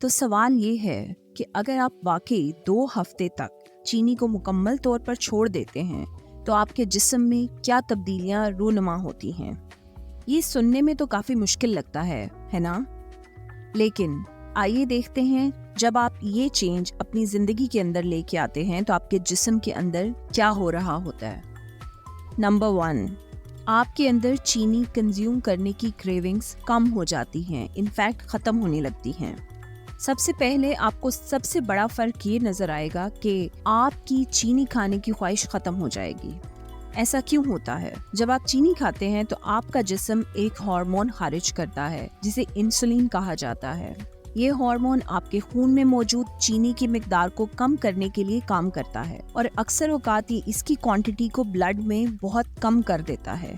تو سوال یہ ہے کہ اگر آپ واقعی 2 ہفتے تک چینی کو مکمل طور پر چھوڑ دیتے ہیں تو آپ کے جسم میں کیا تبدیلیاں رونما ہوتی ہیں؟ یہ سننے میں تو کافی مشکل لگتا ہے نا؟ لیکن آئیے دیکھتے ہیں جب آپ یہ چینج اپنی زندگی کے اندر لے کے آتے ہیں تو آپ کے جسم کے اندر کیا ہو رہا ہوتا ہے۔ نمبر 1، آپ کے اندر چینی کنزیوم کرنے کی کریونگز کم ہو جاتی ہیں، انفیکٹ ختم ہونے لگتی ہیں۔ سب سے پہلے آپ کو سب سے بڑا فرق یہ نظر آئے گا کہ آپ کی چینی کھانے کی خواہش ختم ہو جائے گی۔ ایسا کیوں ہوتا ہے؟ جب آپ چینی کھاتے ہیں تو آپ کا جسم ایک ہارمون خارج کرتا ہے جسے انسولین کہا جاتا ہے۔ یہ ہارمون آپ کے خون میں موجود چینی کی مقدار کو کم کرنے کے لیے کام کرتا ہے اور اکثر اوقات یہ اس کی کوانٹٹی کو بلڈ میں بہت کم کر دیتا ہے،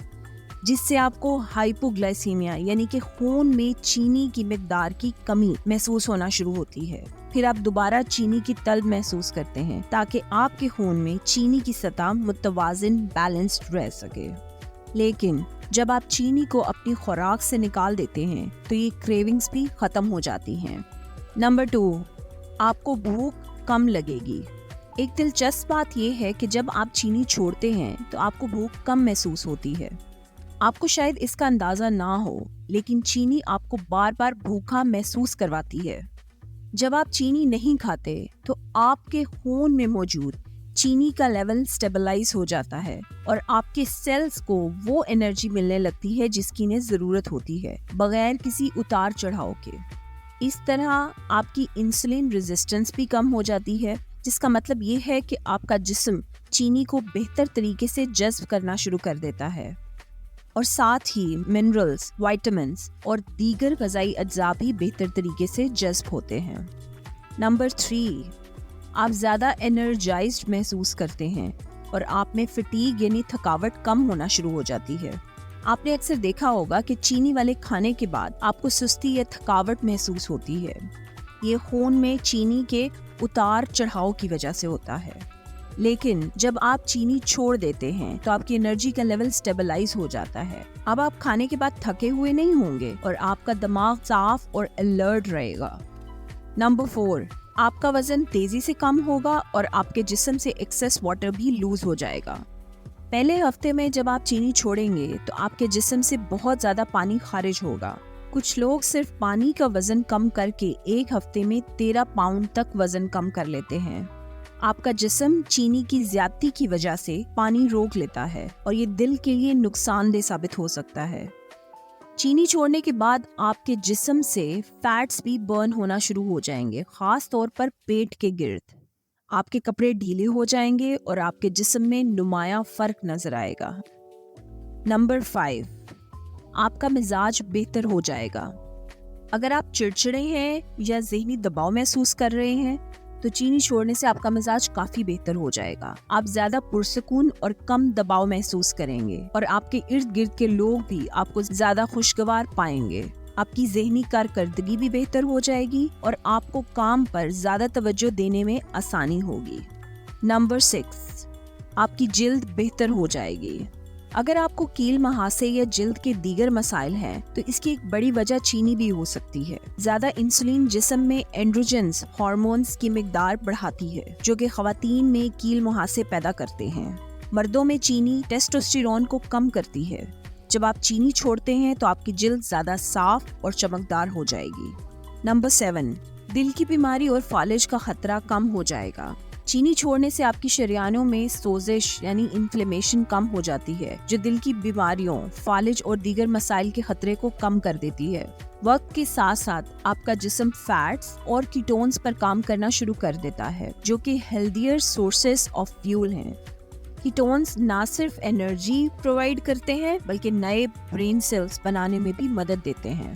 جس سے آپ کو ہائپوگلائسیمیا یعنی کہ خون میں چینی کی مقدار کی کمی محسوس ہونا شروع ہوتی ہے۔ پھر آپ دوبارہ چینی کی طلب محسوس کرتے ہیں تاکہ آپ کے خون میں چینی کی سطح متوازن بیلنسڈ رہ سکے۔ لیکن جب آپ چینی کو اپنی خوراک سے نکال دیتے ہیں تو یہ کریونگز بھی ختم ہو جاتی ہیں۔ نمبر 2، آپ کو بھوک کم لگے گی۔ ایک دلچسپ بات یہ ہے کہ جب آپ چینی چھوڑتے ہیں تو آپ کو بھوک کم محسوس ہوتی ہے۔ آپ کو شاید اس کا اندازہ نہ ہو، لیکن چینی آپ کو بار بار بھوکا محسوس کرواتی ہے۔ جب آپ چینی نہیں کھاتے تو آپ کے خون میں موجود چینی کا لیول سٹیبلائز ہو جاتا ہے اور آپ کے سیلز کو وہ انرجی ملنے لگتی ہے جس کی انہیں ضرورت ہوتی ہے، بغیر کسی اتار چڑھاؤ کے۔ اس طرح آپ کی انسولین ریزسٹنس بھی کم ہو جاتی ہے، جس کا مطلب یہ ہے کہ آپ کا جسم چینی کو بہتر طریقے سے جذب کرنا شروع کر دیتا ہے، اور ساتھ ہی منرلز، وائٹامنز اور دیگر غذائی اجزاء بھی بہتر طریقے سے جذب ہوتے ہیں۔ نمبر 3، آپ زیادہ انرجائزڈ محسوس کرتے ہیں اور آپ میں فٹیگ یعنی تھکاوٹ کم ہونا شروع ہو جاتی ہے۔ آپ نے اکثر دیکھا ہوگا کہ چینی والے کھانے کے بعد آپ کو سستی یا تھکاوٹ محسوس ہوتی ہے۔ یہ خون میں چینی کے اتار چڑھاؤ کی وجہ سے ہوتا ہے۔ لیکن جب آپ چینی چھوڑ دیتے ہیں تو آپ کی انرجی کا لیول سٹیبلائز ہو جاتا ہے۔ اب آپ کھانے کے بعد تھکے ہوئے نہیں ہوں گے اور آپ کا دماغ صاف اور الرٹ رہے گا۔ نمبر 4، آپ کا وزن تیزی سے کم ہوگا اور آپ کے جسم سے ایکسیس واٹر بھی لوز ہو جائے گا۔ پہلے ہفتے میں جب آپ چینی چھوڑیں گے تو آپ کے جسم سے بہت زیادہ پانی خارج ہوگا۔ کچھ لوگ صرف پانی کا وزن کم کر کے ایک ہفتے میں 13 پاؤنڈ تک وزن کم کر لیتے ہیں۔ آپ کا جسم چینی کی زیادتی کی وجہ سے پانی روک لیتا ہے اور یہ دل کے لیے نقصان دہ ثابت ہو سکتا ہے۔ چینی چھوڑنے کے بعد آپ کے جسم سے فیٹس بھی برن ہونا شروع ہو جائیں گے، خاص طور پر پیٹ کے گرد۔ آپ کے کپڑے ڈھیلے ہو جائیں گے اور آپ کے جسم میں نمایاں فرق نظر آئے گا۔ نمبر 5، آپ کا مزاج بہتر ہو جائے گا۔ اگر آپ چڑچڑے ہیں یا ذہنی دباؤ محسوس کر رہے ہیں تو چینی چھوڑنے سے آپ کا مزاج کافی بہتر ہو جائے گا۔ آپ زیادہ پرسکون اور کم دباؤ محسوس کریں گے اور آپ کے ارد گرد کے لوگ بھی آپ کو زیادہ خوشگوار پائیں گے۔ آپ کی ذہنی کارکردگی بھی بہتر ہو جائے گی اور آپ کو کام پر زیادہ توجہ دینے میں آسانی ہوگی۔ نمبر 6، آپ کی جلد بہتر ہو جائے گی۔ اگر آپ کو کیل مہاسے یا جلد کے دیگر مسائل ہیں تو اس کی ایک بڑی وجہ چینی بھی ہو سکتی ہے۔ زیادہ انسولین جسم میں اینڈروجنز ہارمونز کی مقدار بڑھاتی ہے جو کہ خواتین میں کیل مہاسے پیدا کرتے ہیں۔ مردوں میں چینی ٹیسٹوسٹیرون کو کم کرتی ہے۔ جب آپ چینی چھوڑتے ہیں تو آپ کی جلد زیادہ صاف اور چمکدار ہو جائے گی۔ نمبر 7، دل کی بیماری اور فالج کا خطرہ کم ہو جائے گا۔ چینی چھوڑنے سے آپ کی شریانوں میں سوزش یعنی انفلیمیشن کم ہو جاتی ہے جو دل کی بیماریوں، فالج اور دیگر مسائل کے خطرے کو کم کر دیتی ہے۔ وقت کے ساتھ ساتھ آپ کا جسم فیٹس اور کیٹونز پر کام کرنا شروع کر دیتا ہے جو کہ ہیلدیئر سورسز آف فیول ہیں۔ کیٹونز نہ صرف انرجی پرووائڈ کرتے ہیں بلکہ نئے برین سیلز بنانے میں بھی مدد دیتے ہیں۔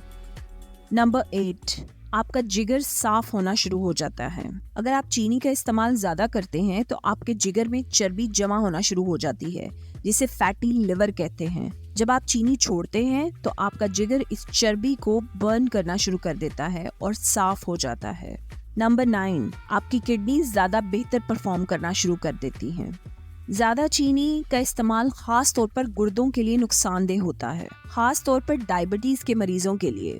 نمبر 8، آپ کا جگر صاف ہونا شروع ہو جاتا ہے۔ اگر آپ چینی کا استعمال زیادہ کرتے ہیں تو آپ کے جگر میں چربی جمع ہونا شروع ہو جاتی ہے جسے فیٹی لیور کہتے ہیں۔ جب آپ چینی چھوڑتے ہیں تو آپ کا جگر اس چربی کو برن کرنا شروع کر دیتا ہے اور صاف ہو جاتا ہے۔ نمبر 9، آپ کی کڈنیز زیادہ بہتر پرفارم کرنا شروع کر دیتی ہیں۔ زیادہ چینی کا استعمال خاص طور پر گردوں کے لیے نقصان دہ ہوتا ہے، خاص طور پر ڈائبٹیز کے مریضوں کے لیے۔